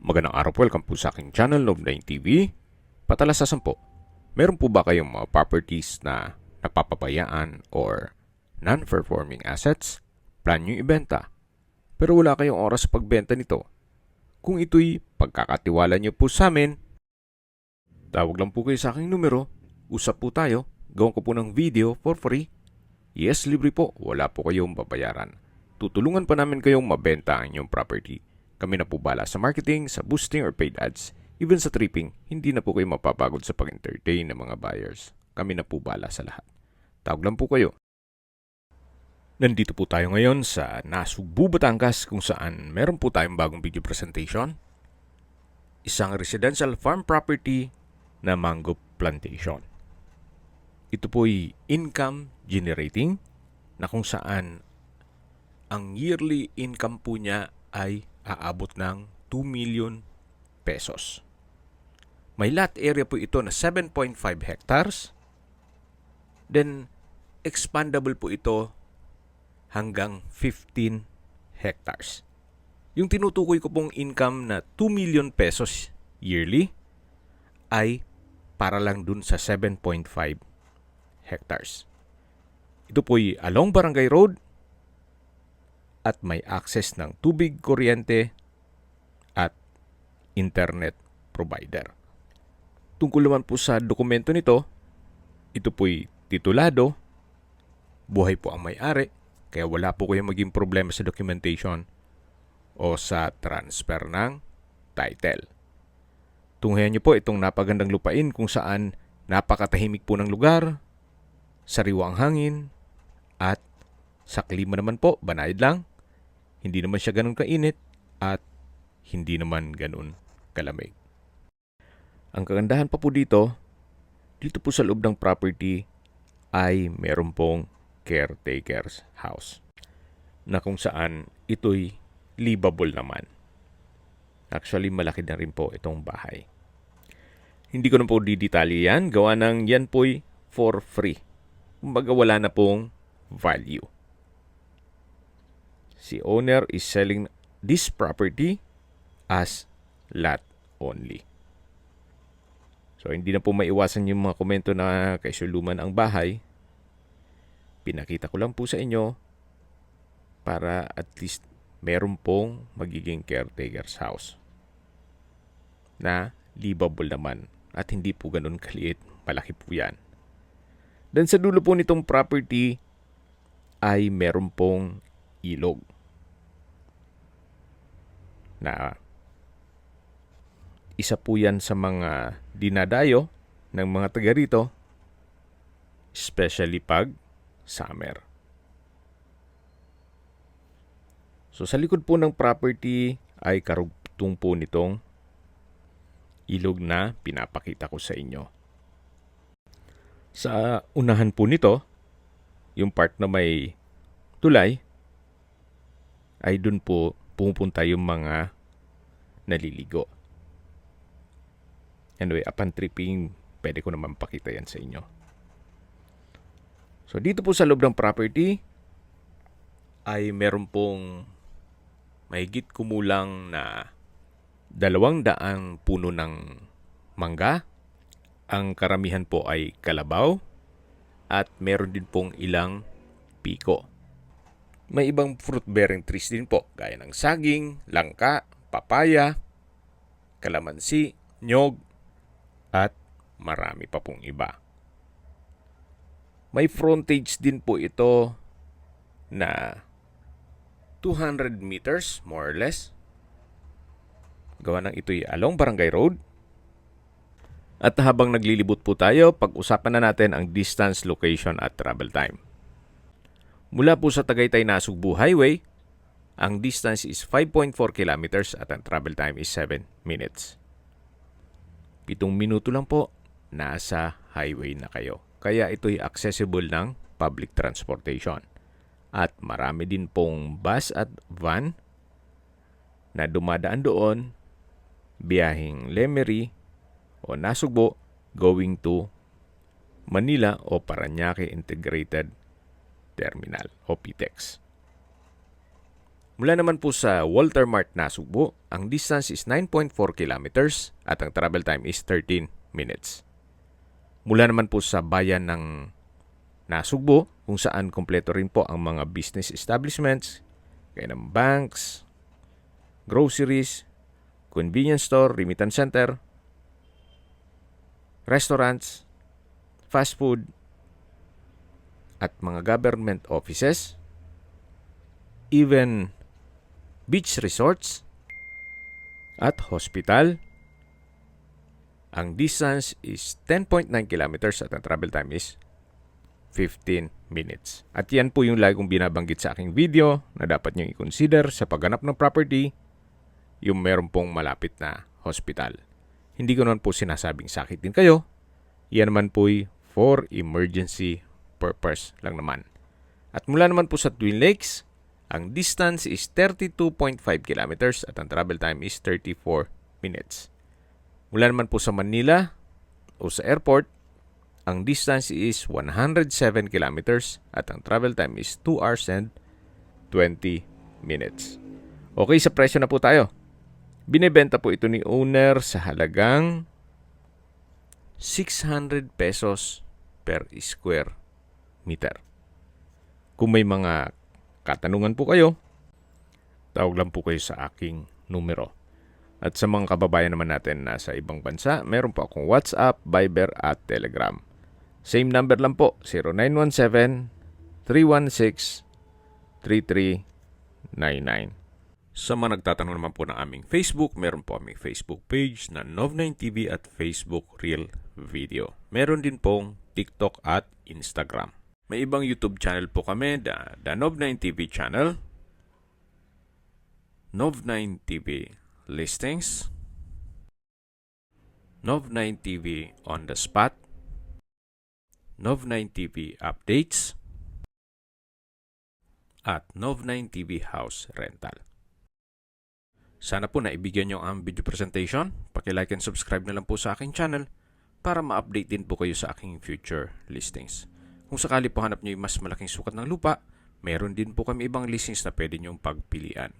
Magandang araw po, welcome po sa aking channel, Love9 TV. Patalasasan po, meron po ba kayong mga properties na napapabayaan or non-performing assets? Plan nyo ibenta, pero wala kayong oras sa pagbenta nito. Kung ito'y pagkakatiwala nyo po sa amin, tawag lang po kayo sa aking numero, usap po tayo, gawin ko po ng video for free. Yes, libre po, wala po kayong babayaran. Tutulungan pa namin kayong mabenta ang inyong property. Kami na po bala sa marketing, sa boosting or paid ads, even sa tripping, hindi na po kayo mapapagod sa pag-entertain ng mga buyers. Kami na po bala sa lahat. Tawag lang po kayo. Nandito po tayo ngayon sa Nasugbu, Batangas kung saan meron po tayong bagong video presentation. Isang residential farm property na mango plantation. Ito po'y income generating na kung saan ang yearly income po niya ay aabot ng 2 million pesos. May lot area po ito na 7.5 hectares. Then, expandable po ito hanggang 15 hectares. Yung tinutukoy ko pong income na 2 million pesos yearly ay para lang dun sa 7.5 hectares. Ito po'y along Barangay Road at may access ng tubig, kuryente at internet provider. Tungkol naman po sa dokumento nito, ito po'y titulado, buhay po ang may-ari, kaya wala po kayong maging problema sa documentation o sa transfer ng title. Tunghayan niyo po itong napagandang lupain kung saan napakatahimik po ng lugar, sariwa ang hangin, at sa klima naman po, banayad lang. Hindi naman siya ganun kainit at hindi naman ganun kalamig. Ang kagandahan pa po dito po sa loob ng property ay meron pong caretaker's house na kung saan ito'y livable naman. Actually, malaki na rin po itong bahay. Hindi ko na po didetalye yan. Gawa ng yan po'y for free. Kumbaga wala na pong value. Si owner is selling this property as lot only. So, hindi na po maiwasan yung mga komento na kaisuluman ang bahay. Pinakita ko lang po sa inyo para at least meron pong magiging caretaker's house na livable naman at hindi po ganun kaliit. Malaki po yan. Then sa dulo po nitong property ay meron pong ilog na isa po yan sa mga dinadayo ng mga taga rito, especially pag summer. So sa likod po ng property ay karugtong po nitong ilog na pinapakita ko sa inyo. Sa unahan po nito, yung part na may tulay, ay dun po pumupunta yung mga naliligo. Anyway, upon tripping, pwede ko naman pakita yan sa inyo. So, dito po sa loob ng property, ay meron pong mahigit kumulang na 200 puno ng mangga. Ang karamihan po ay kalabaw at meron din pong ilang piko. May ibang fruit-bearing trees din po, gaya ng saging, langka, papaya, kalamansi, nyog, at marami pa pong iba. May frontage din po ito na 200 meters, more or less. Gawa ng ito'y along Barangay Road. At habang naglilibot po tayo, pag-usapan na natin ang distance, location at travel time. Mula po sa Tagaytay-Nasugbu Highway, ang distance is 5.4 kilometers at ang travel time is 7 minutes. 7 minuto lang po, nasa highway na kayo. Kaya ito'y accessible ng public transportation. At marami din pong bus at van na dumadaan doon, biyaheng Lemery o Nasugbu going to Manila o Parañaque Integrated Terminal o PTEX. Mula naman po sa Walter Mart Nasugbo, ang distance is 9.4 kilometers at ang travel time is 13 minutes. Mula naman po sa bayan ng Nasugbo, kung saan kompleto rin po ang mga business establishments, kaya ng banks, groceries, convenience store, remittance center, restaurants, fast food, at mga government offices, even beach resorts, at hospital. Ang distance is 10.9 kilometers at ang travel time is 15 minutes. At yan po yung lagi kong binabanggit sa aking video na dapat nyo i-consider sa pagganap ng property, yung meron pong malapit na hospital. Hindi ko naman po sinasabing sakit din kayo. Yan naman po for emergency purpose lang naman. At mula naman po sa Twin Lakes, ang distance is 32.5 kilometers at ang travel time is 34 minutes. Mula naman po sa Manila o sa airport, ang distance is 107 kilometers at ang travel time is 2 hours and 20 minutes. Okay, sa presyo na po tayo. Binebenta po ito ni owner sa halagang 600 pesos per square meter. Kung may mga katanungan po kayo, tawag lang po kayo sa aking numero. At sa mga kababayan naman natin na sa ibang bansa, meron po akong WhatsApp, Viber at Telegram. Same number lang po, 0917-316-3399. Sa mga nagtatanong naman po ng aming Facebook, meron po aming Facebook page na Nov9TV at Facebook Real Video. Meron din pong TikTok at Instagram. May ibang YouTube channel po kami, the Nov9TV channel, Nov9TV Listings, Nov9TV On The Spot, Nov9TV Updates, at Nov9TV House Rental. Sana po naibigyan nyo ang video presentation. Paki-like and subscribe na lang po sa aking channel para ma-update din po kayo sa aking future listings. Kung sakali po hanap nyo yung mas malaking sukat ng lupa, meron din po kami ibang listings na pwede nyong pagpilian.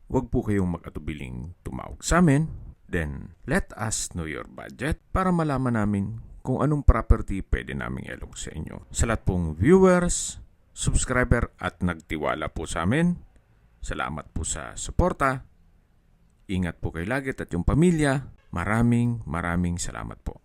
Huwag po kayong mag-atubiling tumawag sa amin. Then, let us know your budget para malaman namin kung anong property pwede naming ilog sa inyo. Sa lahat pong viewers, subscriber at nagtiwala po sa amin, salamat po sa suporta. Ingat po kayo lagi at yung pamilya. Maraming salamat po.